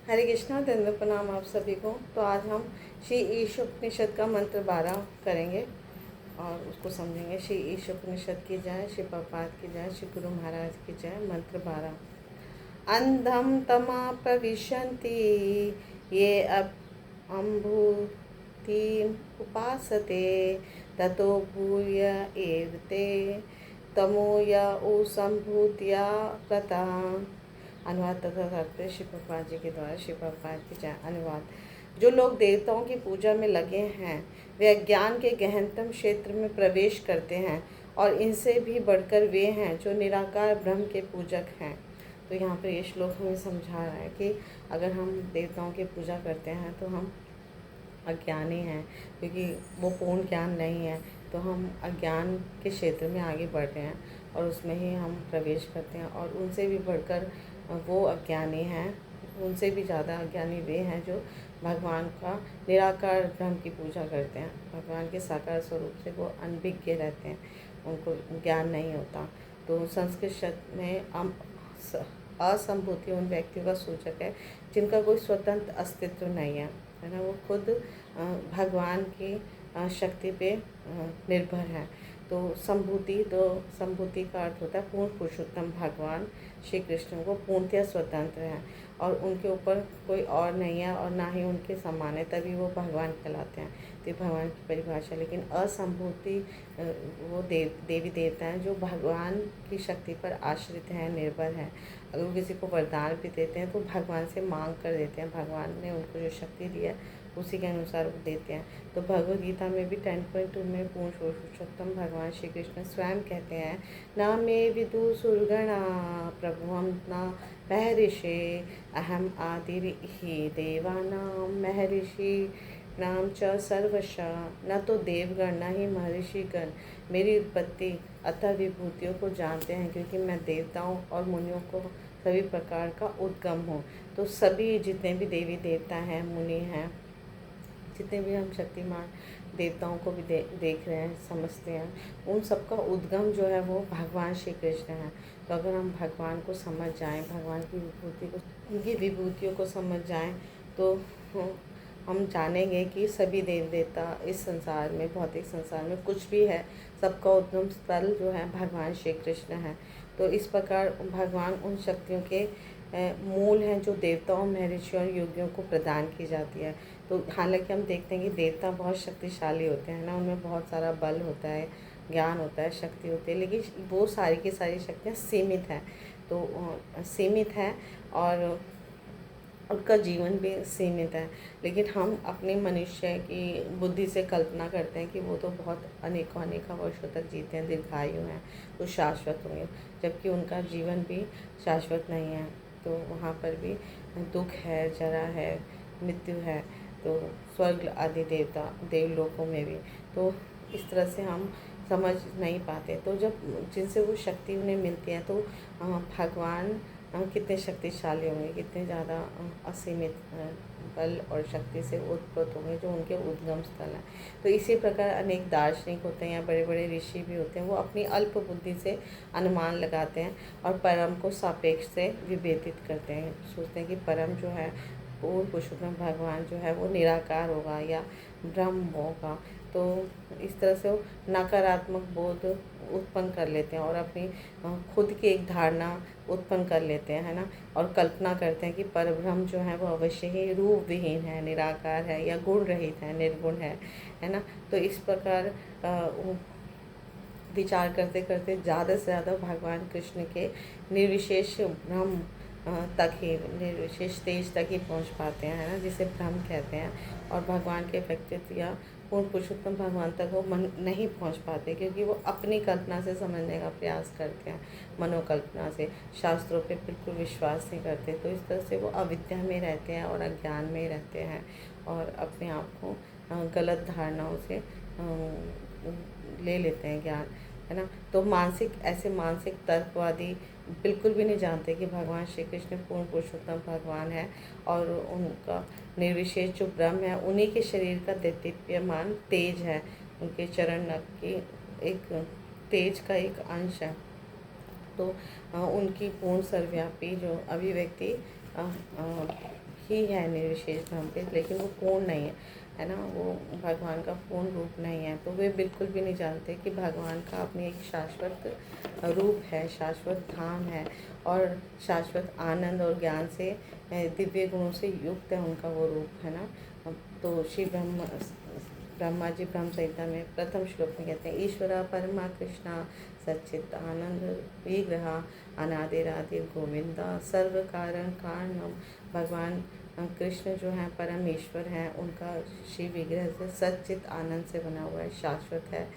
हरे कृष्णा, दंड प्रणाम आप सभी को। तो आज हम श्री ईश उपनिषद का मंत्र 12 करेंगे और उसको समझेंगे। श्री ईश उपनिषद की जय, श्री प्रपात की जय, श्री गुरु महाराज की जय। मंत्र 12। अंधम तमा प्रविशन्ति ये अम्भूति उपासते ततो भूय एवते तमो या संभूतिया प्रता। अनुवाद तथा तात्पर्य श्री प्रभुपाद जी के द्वारा। श्री प्रभुपाद की जय। अनुवाद। जो लोग देवताओं की पूजा में लगे हैं वे अज्ञान के गहनतम क्षेत्र में प्रवेश करते हैं और इनसे भी बढ़कर वे हैं जो निराकार ब्रह्म के पूजक हैं। तो यहाँ पर ये श्लोक हमें समझा रहा है कि अगर हम देवताओं की पूजा करते हैं तो हम अज्ञानी हैं, क्योंकि वो पूर्ण ज्ञान नहीं है। तो हम अज्ञान के क्षेत्र में आगे बढ़ रहे हैं और उसमें ही हम प्रवेश करते हैं और उनसे भी बढ़कर वो अज्ञानी हैं, उनसे भी ज़्यादा अज्ञानी वे हैं जो भगवान का निराकार ब्रह्म की पूजा करते हैं। भगवान के साकार स्वरूप से वो अनभिज्ञ रहते हैं, उनको ज्ञान नहीं होता। तो संस्कृत शब्द में असंभूति उन व्यक्तियों का सूचक है जिनका कोई स्वतंत्र अस्तित्व नहीं है ना। वो खुद भगवान की शक्ति पे निर्भर है। तो संभूति का अर्थ होता है पूर्ण पुरुषोत्तम भगवान श्री कृष्ण को पूर्णतया स्वतंत्र है और उनके ऊपर कोई और नहीं है और ना ही उनके समान है, तभी वो भगवान कहलाते हैं। तो भगवान की परिभाषा। लेकिन असंभूति वो देवी देवता हैं जो भगवान की शक्ति पर आश्रित हैं, निर्भर हैं। अगर वो किसी को वरदान भी देते हैं तो भगवान से मांग कर देते हैं। भगवान ने उनको जो शक्ति दी है उसी के अनुसार वो देते हैं। तो भगवद गीता में भी 10.2 में पूर्ण पुरुषोत्तम भगवान श्री कृष्ण स्वयं कहते हैं, न मे विदु सुरगणा प्रभुवं न महर्षि अहम आदि ही देवानाम महर्षि नाम च सर्वशा। न तो देवगण न ही महर्षिगण मेरी उत्पत्ति अतः विभूतियों को जानते हैं, क्योंकि मैं देवताओं और मुनियों को सभी प्रकार का उद्गम हूँ। तो सभी जितने भी देवी देवता हैं, मुनि हैं, जितने भी हम शक्तिमान देवताओं को भी देख रहे हैं, समझते हैं, उन सबका उद्गम जो है वो भगवान श्री कृष्ण है। तो अगर हम भगवान को समझ जाएं, भगवान की विभूति को, उनकी विभूतियों को समझ जाएं, तो हम जानेंगे कि सभी देव देवता इस संसार में, भौतिक संसार में कुछ भी है, सबका उद्गम स्थल जो है भगवान श्री कृष्ण है। तो इस प्रकार भगवान उन शक्तियों के मूल हैं जो देवताओं, महर्षियों और योगियों को प्रदान की जाती है। तो हालांकि हम देखते हैं कि देवता बहुत शक्तिशाली होते हैं ना, उनमें बहुत सारा बल होता है, ज्ञान होता है, शक्ति होती है, लेकिन वो सारी की सारी शक्तियाँ सीमित हैं। तो सीमित हैं और उनका जीवन भी सीमित है। लेकिन हम अपनी मनुष्य की बुद्धि से कल्पना करते हैं कि वो तो बहुत अनेकों वर्षों तक जीते हैं, दीर्घायु हैं, तो शाश्वत होंगे, जबकि उनका जीवन भी शाश्वत नहीं है। तो वहाँ पर भी दुख है, जरा है, मृत्यु है। तो स्वर्ग आदि देवता देवलोकों में भी तो इस तरह से हम समझ नहीं पाते। तो जब जिनसे वो शक्ति उन्हें मिलती है तो भगवान कितने शक्तिशाली होंगे, कितने ज़्यादा असीमित बल और शक्ति से उत्पन्न होंगे जो उनके उद्गम स्थल हैं। तो इसी प्रकार अनेक दार्शनिक होते हैं या बड़े बड़े ऋषि भी होते हैं, वो अपनी अल्प बुद्धि से अनुमान लगाते हैं और परम को सापेक्ष से विभेदित करते हैं। सोचते हैं कि परम जो है पूर्ण पुरुषोत्तम भगवान जो है वो निराकार होगा या ब्रह्म होगा। तो इस तरह से वो नकारात्मक बोध उत्पन्न कर लेते हैं और अपनी खुद की एक धारणा उत्पन्न कर लेते हैं, है ना, और कल्पना करते हैं कि परब्रह्म जो है वो अवश्य ही रूप विहीन है, निराकार है या गुण रहित है, निर्गुण है ना। तो इस प्रकार विचार करते करते ज़्यादा से ज़्यादा भगवान कृष्ण के निर्विशेष ब्रह्म तक ही, निर्विशेष तेज तक ही पहुंच पाते हैं, है ना, जिसे ब्रह्म कहते हैं। और भगवान के व्यक्तित्व या पूर्ण पुरुषोत्तम भगवान तक वो नहीं पहुंच पाते, क्योंकि वो अपनी कल्पना से समझने का प्रयास करते हैं, मनोकल्पना से, शास्त्रों पे बिल्कुल विश्वास नहीं करते। तो इस तरह से वो अविद्या में रहते हैं और अज्ञान में रहते हैं और अपने आप को गलत धारणाओं से ले लेते हैं ज्ञान, है ना। तो ऐसे मानसिक तर्कवादी बिल्कुल भी नहीं जानते कि भगवान श्री कृष्ण पूर्ण पुरुषोत्तम भगवान है और उनका निर्विशेष जो ब्रह्म है उन्हीं के शरीर का दीप्यमान तेज है, उनके चरण नख की एक तेज का एक अंश है। तो उनकी पूर्ण सर्वव्यापी जो अभिव्यक्ति ही है निर्विशेष ब्रह्म पे, लेकिन वो पूर्ण नहीं है ना, वो भगवान का पूर्ण रूप नहीं है। तो वे बिल्कुल भी नहीं जानते कि भगवान का अपनी एक शाश्वत रूप है, शाश्वत धाम है और शाश्वत आनंद और ज्ञान से दिव्य गुणों से युक्त है उनका वो रूप, है ना। तो श्री ब्रह्मा जी ब्रह्म संहिता में प्रथम श्लोक में कहते हैं, ईश्वरा परमा कृष्णा सच्चित आनंद विग्रह अनादिरादिर गोविंदा सर्व कारण कारणम। भगवान कृष्ण जो हैं परम ईश्वर हैं, उनका शिव विग्रह से सच्चित आनंद से बना हुआ है, शाश्वत है,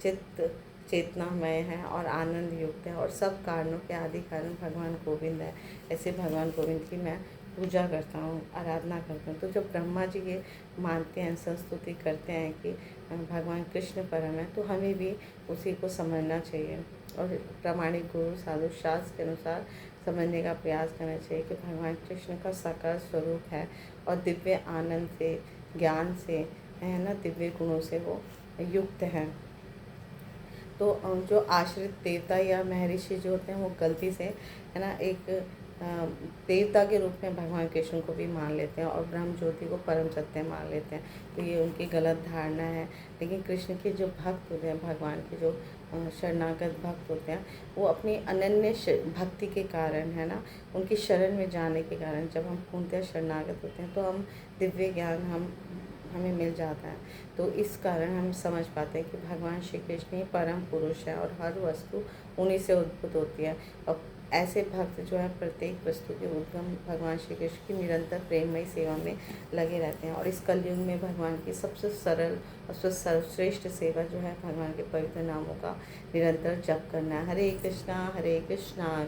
चित्त चेतनामय है और आनंद युक्त है और सब कारणों के आदि कारण भगवान गोविंद है। ऐसे भगवान गोविंद की मैं पूजा करता हूँ, आराधना करता हूँ। तो जब ब्रह्मा जी ये मानते हैं, संस्तुति करते हैं कि भगवान कृष्ण परम है, तो हमें भी उसी को समझना चाहिए और प्रामाणिक गुरु साधु शास्त्र के अनुसार समझने का प्रयास करना चाहिए कि भगवान कृष्ण का साकार स्वरूप है और दिव्य आनंद से, ज्ञान से, है ना, दिव्य गुणों से वो युक्त हैं। तो जो आश्रित देवता या महर्षि जो होते हैं वो गलती से, है ना, एक देवता के रूप में भगवान कृष्ण को भी मान लेते हैं और ब्रह्म ज्योति को परम सत्य मान लेते हैं। तो ये उनकी गलत धारणा है। लेकिन कृष्ण के जो भक्त होते हैं, भगवान के जो शरणागत भक्त होते हैं, वो अपनी अनन्य भक्ति के कारण, है ना, उनकी शरण में जाने के कारण, जब हम पूर्णतः शरणागत होते हैं तो हम दिव्य ज्ञान हमें मिल जाता है। तो इस कारण हम समझ पाते हैं कि भगवान श्री कृष्ण ही परम पुरुष है और हर वस्तु उन्हीं से उद्भूत होती है। और ऐसे भक्त जो है प्रत्येक वस्तु के उद्गम भगवान श्री कृष्ण की निरंतर प्रेममयी सेवा में लगे रहते हैं। और इस कलयुग में भगवान की सबसे सरल और सर्वश्रेष्ठ सेवा जो है भगवान के पवित्र नामों का निरंतर जप करना है। हरे कृष्णा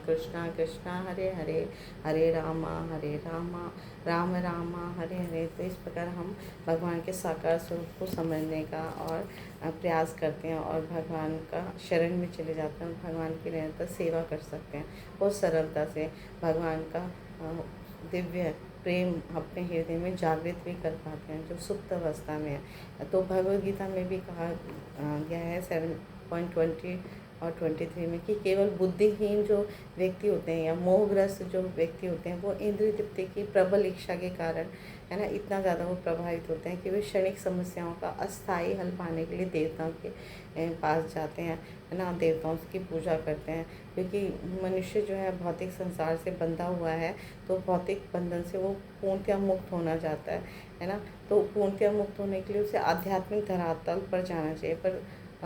कृष्णा कृष्णा हरे हरे, हरे रामा राम रामा हरे हरे। तो इस प्रकार हम भगवान के साकार स्वरूप को समझने का और प्रयास करते हैं और भगवान का शरण में चले जाते हैं और भगवान की निरंतर सेवा कर सकते हैं। बहुत सरलता से भगवान का दिव्य प्रेम अपने हृदय में जागृत भी कर पाते हैं जो सुप्त अवस्था में है। तो भगवद गीता में भी कहा गया है 7.20 और 23 में कि केवल बुद्धिहीन जो व्यक्ति होते हैं या मोहग्रस्त जो व्यक्ति होते हैं वो इंद्रिय तृप्ति की प्रबल इच्छा के कारण, है ना, इतना ज़्यादा वो प्रभावित होते हैं कि वे क्षणिक समस्याओं का अस्थायी हल पाने के लिए देवताओं के पास जाते हैं, है ना, देवताओं की पूजा करते हैं। क्योंकि मनुष्य जो है भौतिक संसार से बंधा हुआ है, तो भौतिक बंधन से वो पूर्णतः मुक्त होना चाहता है ना। तो पूर्णतः मुक्त होने के लिए उसे आध्यात्मिक धरातल पर जाना चाहिए, पर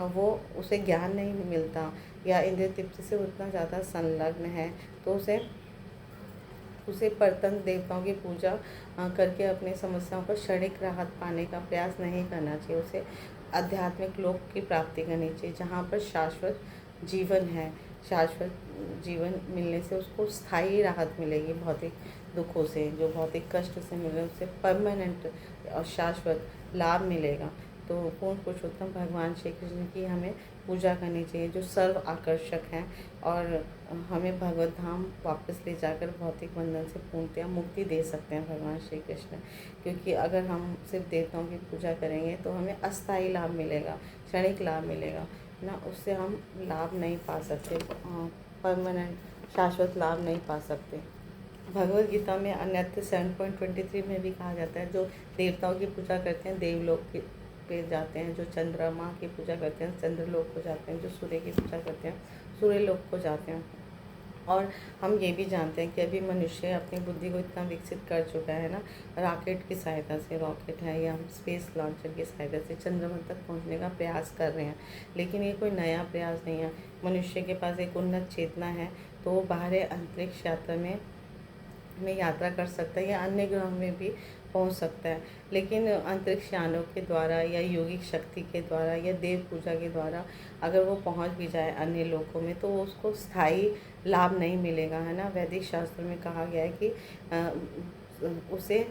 वो उसे ज्ञान नहीं मिलता या इंद्रिय तृप्ति से उतना ज़्यादा संलग्न है, तो उसे परतंत्र देवताओं की पूजा करके अपनी समस्याओं पर क्षणिक राहत पाने का प्रयास नहीं करना चाहिए। उसे आध्यात्मिक लोक की प्राप्ति करनी चाहिए जहाँ पर शाश्वत जीवन है। शाश्वत जीवन मिलने से उसको स्थायी राहत मिलेगी भौतिक दुखों से, जो भौतिक कष्ट से मिल रहे उससे परमानेंट और शाश्वत लाभ मिलेगा। तो पूर्ण पुरुषोत्तम भगवान श्री कृष्ण की हमें पूजा करनी चाहिए जो सर्व आकर्षक हैं और हमें भगवत धाम वापस ले जाकर भौतिक बंधन से पूर्णतया मुक्ति दे सकते हैं भगवान श्री कृष्ण। क्योंकि अगर हम सिर्फ देवताओं की पूजा करेंगे तो हमें अस्थायी लाभ मिलेगा, क्षणिक लाभ मिलेगा ना, उससे हम लाभ नहीं पा सकते, परमानेंट शाश्वत लाभ नहीं पा सकते। भगवद गीता में अन्यत्र 7.23 में भी कहा जाता है जो देवताओं की पूजा करते हैं देवलोक पे जाते हैं, जो चंद्रमा की पूजा करते हैं चंद्रलोक को जाते हैं, जो सूर्य की पूजा करते हैं सूर्यलोक को जाते हैं। और हम ये भी जानते हैं कि अभी मनुष्य अपनी बुद्धि को इतना विकसित कर चुका है ना, रॉकेट की सहायता से, रॉकेट है या स्पेस लॉन्चर की सहायता से चंद्रमा तक पहुंचने का प्रयास कर रहे हैं। लेकिन ये कोई नया प्रयास नहीं है। मनुष्य के पास एक उन्नत चेतना है तो वो बाहरी अंतरिक्ष यात्रा में यात्रा कर सकता है या अन्य ग्रहों में भी पहुंच सकता है। लेकिन अंतरिक्ष यानों के द्वारा या योगिक शक्ति के द्वारा या देव पूजा के द्वारा अगर वो पहुंच भी जाए अन्य लोकों में तो उसको स्थायी लाभ नहीं मिलेगा, है ना। वैदिक शास्त्र में कहा गया है कि उसे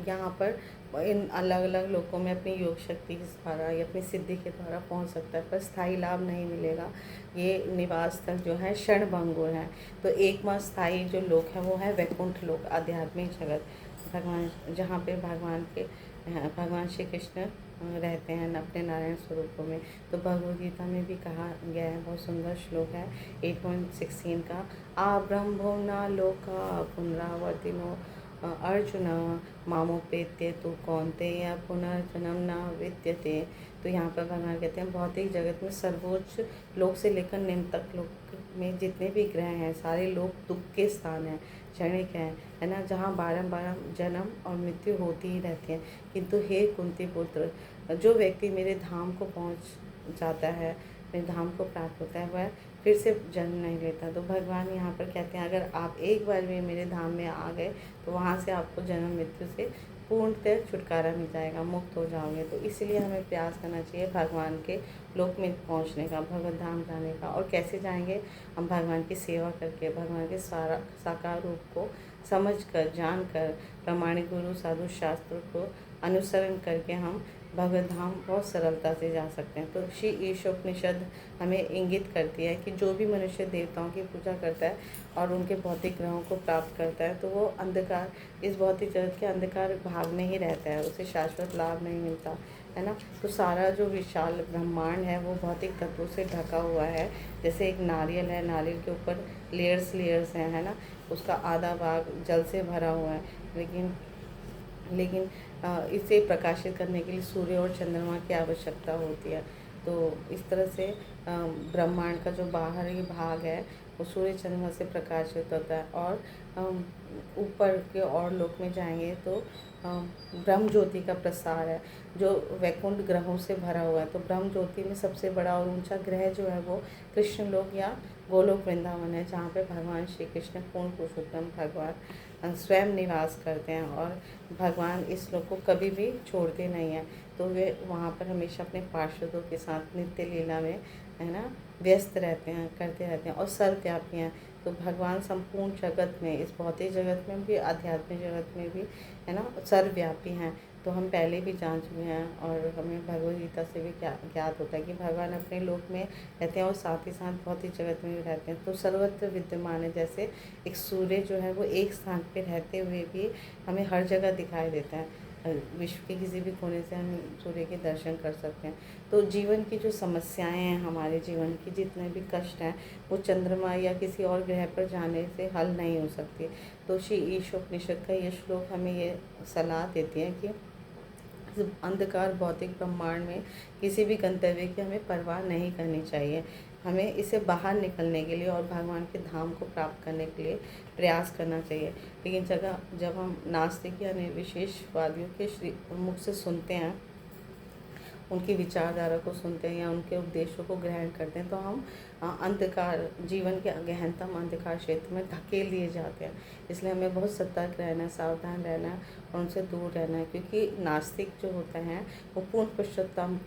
यहाँ पर इन अलग अलग लोकों में अपनी योग शक्ति के द्वारा या अपनी सिद्धि के द्वारा पहुँच सकता है, पर स्थायी लाभ नहीं मिलेगा। ये निवास स्थल जो है क्षणभंगुर है। तो एकमात्र स्थायी जो लोक है वो है वैकुंठ लोक, आध्यात्मिक जगत, भगवान जहाँ पे भगवान श्री कृष्ण रहते हैं अपने नारायण स्वरूपों में। तो भगवद गीता में भी कहा गया है, बहुत सुंदर श्लोक है 8.16 का, आ ब्रह्मो न लोका पुनरावर्तिनो अर्जुन मामोपेत्य तु कौन्तेय पुनर्जन्म न विद्यते। तो यहाँ पर भगवान कहते हैं भौतिक जगत में सर्वोच्च लोक से लेकर निम्न तक लोक में जितने भी ग्रह हैं सारे लोग दुख के स्थान हैं, क्षणिक हैं, है ना, जहाँ बारंबार जन्म और मृत्यु होती ही रहती है। किंतु हे कुंती पुत्र, जो व्यक्ति मेरे धाम को पहुँच जाता है, मेरे धाम को प्राप्त होता है, वह फिर से जन्म नहीं लेता। तो भगवान यहाँ पर कहते हैं अगर आप एक बार भी मेरे धाम में आ गए तो वहाँ से आपको जन्म मृत्यु से पूर्णतः छुटकारा मिल जाएगा, मुक्त हो जाओगे। तो इसलिए हमें प्रयास करना चाहिए भगवान के लोक में पहुँचने का, भगवत धाम जाने का। और कैसे जाएंगे? हम भगवान की सेवा करके, भगवान के सारा साकार रूप को समझ कर, जान कर, प्रामाणिक गुरु साधु शास्त्रों को अनुसरण करके हम भगवत धाम बहुत सरलता से जा सकते हैं। तो श्री ईशोपनिषद हमें इंगित करती है कि जो भी मनुष्य देवताओं की पूजा करता है और उनके भौतिक ग्रहों को प्राप्त करता है तो वो अंधकार, इस भौतिक जगत के अंधकार भाग में ही रहता है, उसे शाश्वत लाभ नहीं मिलता, है ना। तो सारा जो विशाल ब्रह्मांड है वो भौतिक तत्वों से ढका हुआ है। जैसे एक नारियल है, नारियल के ऊपर लेयर्स हैं, है ना, उसका आधा भाग जल से भरा हुआ है, लेकिन इसे प्रकाशित करने के लिए सूर्य और चंद्रमा की आवश्यकता होती है। तो इस तरह से ब्रह्मांड का जो बाहरी भाग है वो सूर्य चंद्रमा से प्रकाशित होता है। और ऊपर के और लोक में जाएंगे तो ब्रह्म ज्योति का प्रसार है जो वैकुंठ ग्रहों से भरा हुआ है। तो ब्रह्म ज्योति में सबसे बड़ा और ऊंचा ग्रह जो है वो कृष्ण लोक या गोलोक वृंदावन है, जहाँ पे भगवान श्री कृष्ण पूर्ण पुरुषोत्तम भगवान स्वयं निवास करते हैं। और भगवान इस लोक को कभी भी छोड़ते नहीं हैं, तो वे वहाँ पर हमेशा अपने पार्षदों के साथ नित्य लीला में, है ना, व्यस्त रहते हैं, करते रहते हैं और सर्वव्यापी हैं। तो भगवान संपूर्ण जगत में, इस भौतिक जगत में भी, आध्यात्मिक जगत में भी, है ना, सर्वव्यापी हैं। तो हम पहले भी जान चुके हैं और हमें भगवद गीता से भी ज्ञात होता है कि भगवान अपने लोक में रहते हैं और साथ ही साथ भौतिक जगत में भी रहते हैं। तो सर्वत्र विद्यमान है। जैसे एक सूर्य जो है वो एक स्थान पे रहते हुए भी हमें हर जगह दिखाई देता है। विश्व के किसी भी कोने से हम सूर्य के दर्शन कर सकते हैं। तो जीवन की जो समस्याएं हैं, हमारे जीवन की जितने भी कष्ट हैं, वो चंद्रमा या किसी और ग्रह पर जाने से हल नहीं हो सकती। तो श्री ईशोपनिषद का ये श्लोक हमें ये सलाह देती है कि अंधकार भौतिक ब्रह्मांड में किसी भी गंतव्य की हमें परवाह नहीं करनी चाहिए। हमें इसे बाहर निकलने के लिए और भगवान के धाम को प्राप्त करने के लिए प्रयास करना चाहिए। लेकिन जब हम नास्तिक यानी विशेषवादियों के मुख से सुनते हैं, उनकी विचारधारा को सुनते हैं या उनके उपदेशों को ग्रहण करते हैं, तो हम अंधकार, जीवन के गहनतम अंधकार क्षेत्र में धकेल दिए जाते हैं। इसलिए हमें बहुत सतर्क रहना है, सावधान रहना है और उनसे दूर रहना है। क्योंकि नास्तिक जो होता है वो पूर्ण पुरुषोत्तम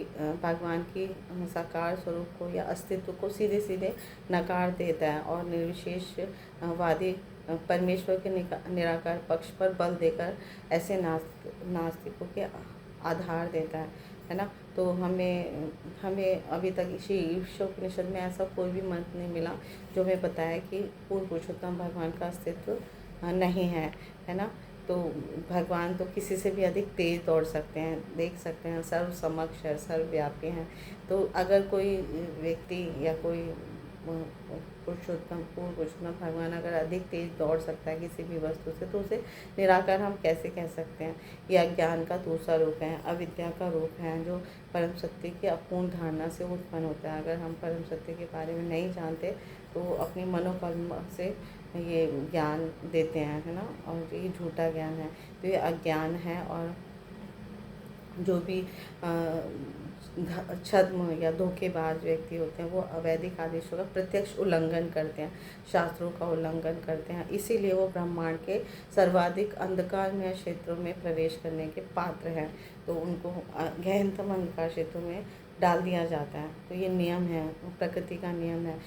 भगवान की साकार स्वरूप को या अस्तित्व को सीधे सीधे नकार देता है और निर्विशेषवादी परमेश्वर के निराकार पक्ष पर बल देकर ऐसे नास्तिकों के आधार देता है ना। तो हमें अभी तक श्री ईशोपनिषद में ऐसा कोई भी मंत्र नहीं मिला जो हमें बताया कि पूर्ण पुरुषोत्तम भगवान का अस्तित्व नहीं है ना। तो भगवान तो किसी से भी अधिक तेज दौड़ सकते हैं, देख सकते हैं, सर्व समक्ष है, सर्वव्यापी हैं। तो अगर कोई व्यक्ति या कोई पूर्ण पुरुषोत्तम भगवान अगर अधिक तेज दौड़ सकता है किसी भी वस्तु से, तो उसे निराकार हम कैसे कह सकते हैं? यह अज्ञान का दूसरा रूप है, अविद्या का रूप है, जो परम सत्य की अपूर्ण धारणा से उत्पन्न होता है। अगर हम परम सत्य के बारे में नहीं जानते तो अपनी मनोकर्म से ये ज्ञान देते हैं, है ना, और ये झूठा ज्ञान है। तो ये अज्ञान है। और जो भी छद्म या धोखेबाज व्यक्ति होते हैं वो अवैधिक आदेशों का प्रत्यक्ष उल्लंघन करते हैं, शास्त्रों का उल्लंघन करते हैं। इसीलिए वो ब्रह्मांड के सर्वाधिक अंधकारमय क्षेत्रों में प्रवेश करने के पात्र हैं। तो उनको गहनतम अंधकार क्षेत्रों में डाल दिया जाता है। तो ये नियम है, प्रकृति का नियम है।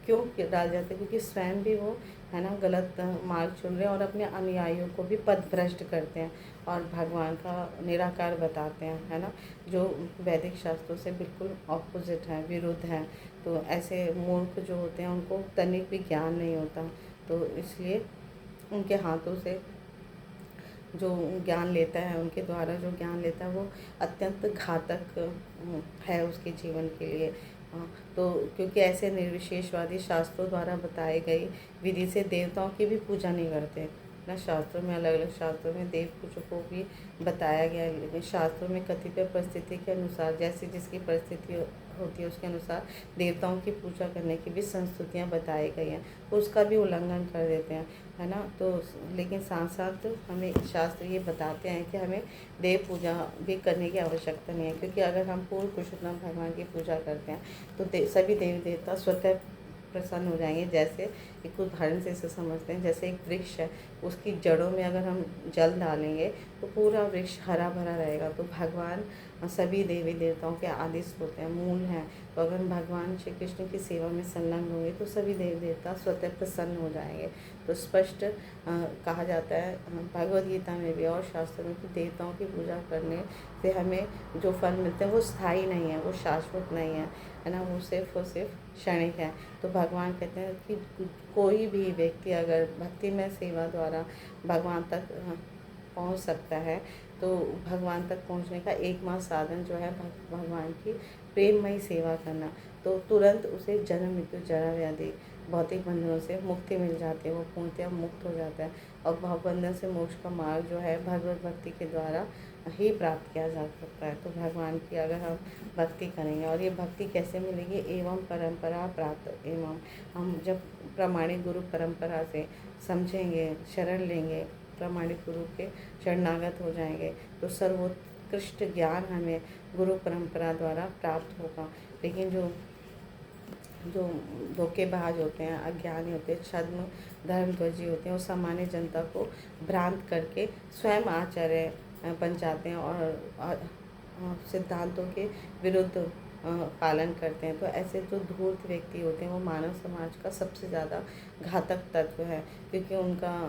क्यों डाल जाते हैं? क्योंकि स्वयं भी वो, है ना, गलत मार्ग चुन रहे हैं और अपने अनुयायियों को भी पथभ्रष्ट करते हैं और भगवान का निराकार बताते हैं, है ना, जो वैदिक शास्त्रों से बिल्कुल ऑपोजिट है, विरुद्ध है। तो ऐसे मूर्ख जो होते हैं उनको तनिक भी ज्ञान नहीं होता, तो इसलिए उनके हाथों से जो ज्ञान लेता है, उनके द्वारा जो ज्ञान लेता है वो अत्यंत घातक है उसके जीवन के लिए। तो क्योंकि ऐसे निर्विशेषवादी शास्त्रों द्वारा बताई गई विधि से देवताओं की भी पूजा नहीं करते, ना शास्त्रों में, अलग अलग शास्त्रों में देव पूजों को भी बताया गया है। लेकिन शास्त्रों में कतिपय परिस्थिति के अनुसार, जैसे जिसकी परिस्थिति होती है उसके अनुसार देवताओं की पूजा करने की भी संस्तुतियाँ बताई गई हैं, तो उसका भी उल्लंघन कर देते हैं, है ना। तो लेकिन साथ साथ हमें शास्त्र ये बताते हैं कि हमें देव पूजा भी करने की आवश्यकता नहीं है, क्योंकि अगर हम पूर्ण पुरुषोत्तम भगवान की पूजा करते हैं तो सभी देवी देवता स्वतः प्रसन्न हो जाएंगे। जैसे एक उदाहरण से इसे समझते हैं, जैसे एक वृक्ष है, उसकी जड़ों में अगर हम जल डालेंगे तो पूरा वृक्ष हरा भरा रहेगा। तो भगवान सभी देवी देवताओं के आदि स्रोत हैं, मूल हैं। तो अगर हम भगवान श्री कृष्ण की सेवा में संलग्न होंगे तो सभी देवी देवता स्वतः प्रसन्न हो जाएंगे। तो स्पष्ट कहा जाता है भगवद गीता में भी और शास्त्रों में कि देवताओं की पूजा करने से हमें जो फल मिलते हैं वो स्थायी नहीं है, वो शाश्वत नहीं है ना, वो सिर्फ और सिर्फ क्षणिक है। तो भगवान कहते हैं कि कोई भी व्यक्ति अगर भक्तिमय सेवा द्वारा भगवान तक पहुंच सकता है, तो भगवान तक पहुंचने का एकमात्र साधन जो है भगवान की प्रेममयी सेवा करना। तो तुरंत उसे जन्म मृत्यु जरा व्याधि भौतिक बंधनों से मुक्ति मिल जाती है, वो पूर्णतः मुक्त हो जाता है। और भवबंधन से मोक्ष का मार्ग जो है भगवत भक्ति के द्वारा ही प्राप्त किया जा सकता है। तो भगवान की अगर हम भक्ति करेंगे, और ये भक्ति कैसे मिलेगी, एवं परंपरा प्राप्त, एवं हम जब प्रामाणिक गुरु परंपरा से समझेंगे, शरण लेंगे, प्रामाणिक गुरु के शरणागत हो जाएंगे, तो सर्वोत्कृष्ट ज्ञान हमें गुरु परंपरा द्वारा प्राप्त होगा। लेकिन जो धोखेबाज होते हैं, अज्ञानी होते हैं, छद्म धर्मध्वजी होते हैं, वो सामान्य जनता को भ्रांत करके स्वयं आचार्य बन जाते हैं और सिद्धांतों के विरुद्ध पालन करते हैं। तो ऐसे जो धूर्त व्यक्ति होते हैं वो मानव समाज का सबसे ज़्यादा घातक तत्व है, क्योंकि उनका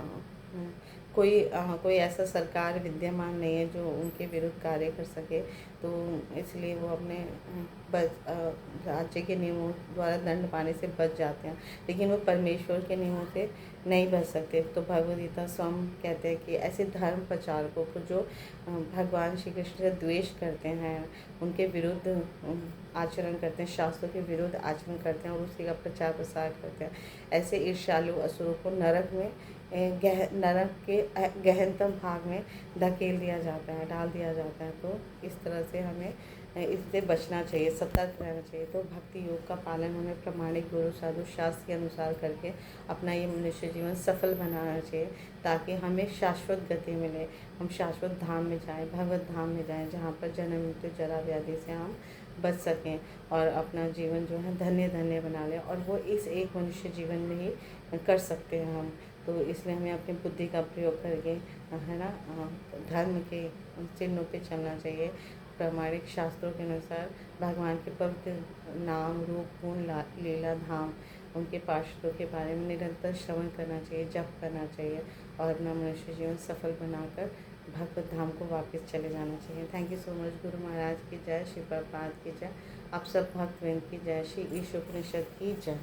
कोई ऐसा सरकार विद्यमान नहीं है जो उनके विरुद्ध कार्य कर सके। तो इसलिए वो अपने राज्य के नियमों द्वारा दंड पाने से बच जाते हैं, लेकिन वो परमेश्वर के नियमों से नहीं बच सकते। तो भगवद गीता स्वयं कहते हैं कि ऐसे धर्म प्रचारकों को जो भगवान श्री कृष्ण से द्वेष करते हैं, उनके विरुद्ध आचरण करते हैं, शास्त्रों के विरुद्ध आचरण करते हैं और उसी का प्रचार प्रसार करते हैं, ऐसे ईर्ष्यालु असुरों को नरक के गहनतम भाग में धकेल दिया जाता है, डाल दिया जाता है। तो इस तरह से हमें इससे बचना चाहिए, सतर्क रहना चाहिए। तो भक्ति योग का पालन हमें प्रामाणिक गुरु साधु शास्त्र के अनुसार करके अपना ये मनुष्य जीवन सफल बनाना चाहिए, ताकि हमें शाश्वत गति मिले, हम शाश्वत धाम में जाएं, भगवत धाम में जाएं, जहाँ पर जन्म मृत्यु जरा व्याधि से हम बच सकें और अपना जीवन जो है धन्य धन्य बना लें। और वो इस एक मनुष्य जीवन में ही कर सकते हैं हम। तो इसलिए हमें अपनी बुद्धि का प्रयोग करके, है ना, धर्म के चिन्हों पे चलना चाहिए, प्रामाणिक शास्त्रों के अनुसार भगवान के पवित्र नाम रूप गुण लीला धाम उनके पार्षदों के बारे में निरंतर श्रवण करना चाहिए, जप करना चाहिए और अपना मनुष्य जीवन सफल बनाकर भगवत धाम को वापस चले जाना चाहिए। Thank you so much. Guru Maharaj की जय, श्री प्रभुपाद की जय, आप सब भक्तवृंद की जय, श्री ईश उपनिषद की जय।